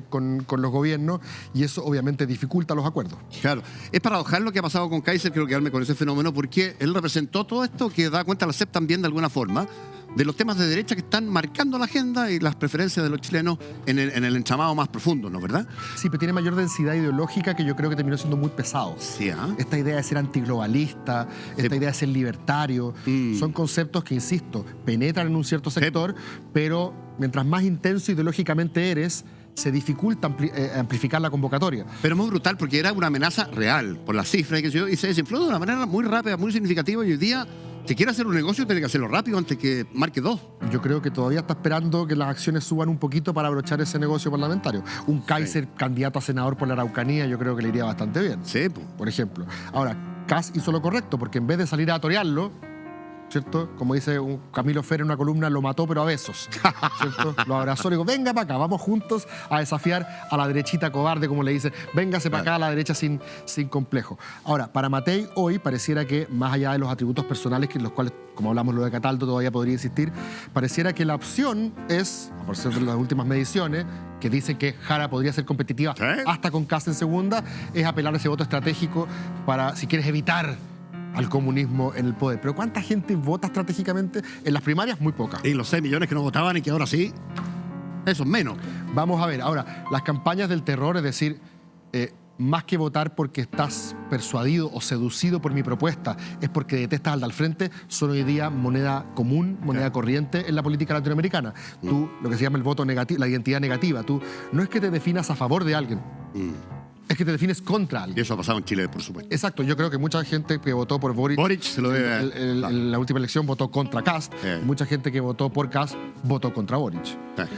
con los gobiernos, y eso obviamente dificulta los acuerdos. Claro. Es paradojal lo que ha pasado con Kaiser, quiero quedarme con ese fenómeno, porque él representó todo esto que da cuenta a la CEP también de alguna forma, de los temas de derecha que están marcando la agenda y las preferencias de los chilenos en el entramado más profundo, ¿no? ¿Verdad? Sí, pero tiene mayor densidad ideológica que yo creo que terminó siendo muy pesado. Sí, ¿ah? Esta idea de ser antiglobalista, esta idea de ser libertario, son conceptos que, insisto, penetran en un cierto sector, pero mientras más intenso ideológicamente eres, se dificulta amplificar la convocatoria. Pero muy brutal, porque era una amenaza real por las cifras y se desinfló de una manera muy rápida, muy significativa, y hoy día, si quiere hacer un negocio, tiene que hacerlo rápido antes que marque 2. Yo creo que todavía está esperando que las acciones suban un poquito para abrochar ese negocio parlamentario. Un Kaiser candidato a senador por la Araucanía, yo creo que le iría bastante bien. Sí, pues. Por ejemplo. Ahora, Kast hizo lo correcto, porque en vez de salir a torearlo, ¿cierto? Como dice un Camilo Fer en una columna, lo mató pero a besos, ¿cierto? Lo abrazó, le dijo, venga para acá, vamos juntos a desafiar a la derechita cobarde, como le dicen, véngase para acá a la derecha sin complejo. Ahora, para Matei hoy pareciera que, más allá de los atributos personales, que los cuales, como hablamos lo de Cataldo, todavía podría existir, pareciera que la opción es, por ser de las últimas mediciones, que dicen que Jara podría ser competitiva hasta con Kast en segunda, es apelar a ese voto estratégico para, si quieres, evitar al comunismo en el poder. Pero ¿cuánta gente vota estratégicamente? En las primarias, muy poca. Y los 6 millones que no votaban y que ahora sí, eso es menos. Vamos a ver, ahora, las campañas del terror, es decir, más que votar porque estás persuadido o seducido por mi propuesta, es porque detestas al de al frente, son hoy día moneda común, moneda corriente en la política latinoamericana. Tú, lo que se llama el voto negativo, la identidad negativa, tú no es que te definas a favor de alguien, es que te defines contra alguien. Y eso ha pasado en Chile, por supuesto. Exacto, yo creo que mucha gente que votó por Boric se lo debe en la última elección votó contra Kast. Mucha gente que votó por Kast votó contra Boric.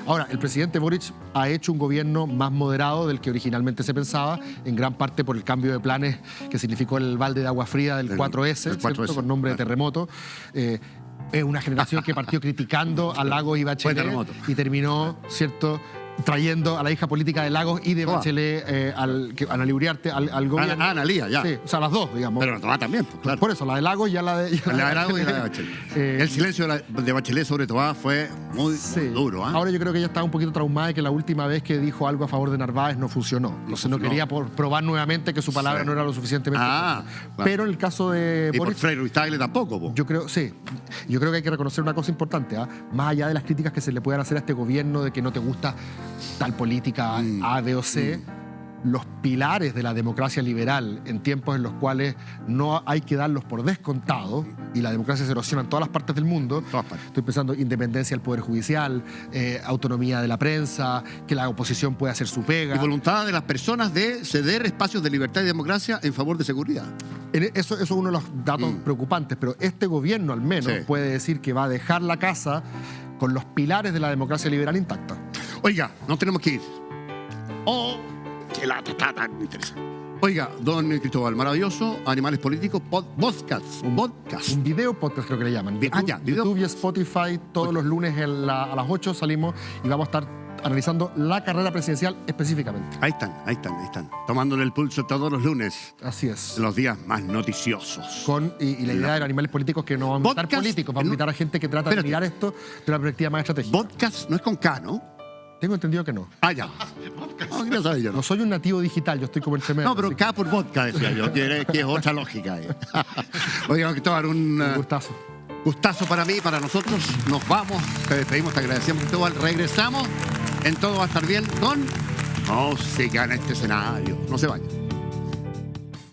Ahora, el presidente Boric ha hecho un gobierno más moderado del que originalmente se pensaba, en gran parte por el cambio de planes que significó el balde de agua fría del 4S, ¿cierto? Con nombre de terremoto. Es una generación que partió criticando a Lagos y Bachelet y terminó, ¿cierto?, trayendo a la hija política de Lagos y de Bachelet a Uriarte al gobierno. Ana Lía, ya. Sí, o sea, las dos, digamos. Pero Toá también, pues, claro. Por eso, la de Lagos y la de... La de Lagos y la de Bachelet. El silencio de Bachelet sobre Toá fue muy duro. Ahora yo creo que ella estaba un poquito traumada de que la última vez que dijo algo a favor de Narváez no funcionó. Entonces no quería probar nuevamente que su palabra no era lo suficientemente fuerte. Pero en el caso de y Boric... por Frei Ruiz Tagle tampoco, po. Yo creo que hay que reconocer una cosa importante, más allá de las críticas que se le puedan hacer a este gobierno de que no te gusta tal política A, B o C, los pilares de la democracia liberal en tiempos en los cuales no hay que darlos por descontado y la democracia se erosiona en todas las partes del mundo. Estoy pensando independencia del Poder Judicial, autonomía de la prensa, que la oposición pueda hacer su pega. Y voluntad de las personas de ceder espacios de libertad y democracia en favor de seguridad. Eso es uno de los datos preocupantes, pero este gobierno al menos puede decir que va a dejar la casa con los pilares de la democracia liberal intacta. Oiga, no tenemos que ir. Que la está tan interesante. Oiga, don Cristóbal, maravilloso, Animales Políticos, podcast. Un video podcast creo que le llaman. YouTube y Spotify, todos los lunes a las 8 salimos y vamos a estar analizando la carrera presidencial específicamente. Ahí están. Tomándole el pulso todos los lunes. Así es. Los días más noticiosos. Y la idea de los Animales Políticos que no van a invitar políticos, van a invitar a gente que trata de mirar esto de una perspectiva más estratégica. Podcast no es con K, ¿no? Tengo entendido que no. Ya. No soy un nativo digital, yo estoy como el tremendo. No, pero K por vodka, decía yo, que es otra lógica. Oiga, Cristóbal, un gustazo. Gustazo para mí, para nosotros. Nos vamos, te despedimos, te agradecemos, Cristóbal. Regresamos en Todo va a estar bien con música en este escenario. No se vayan.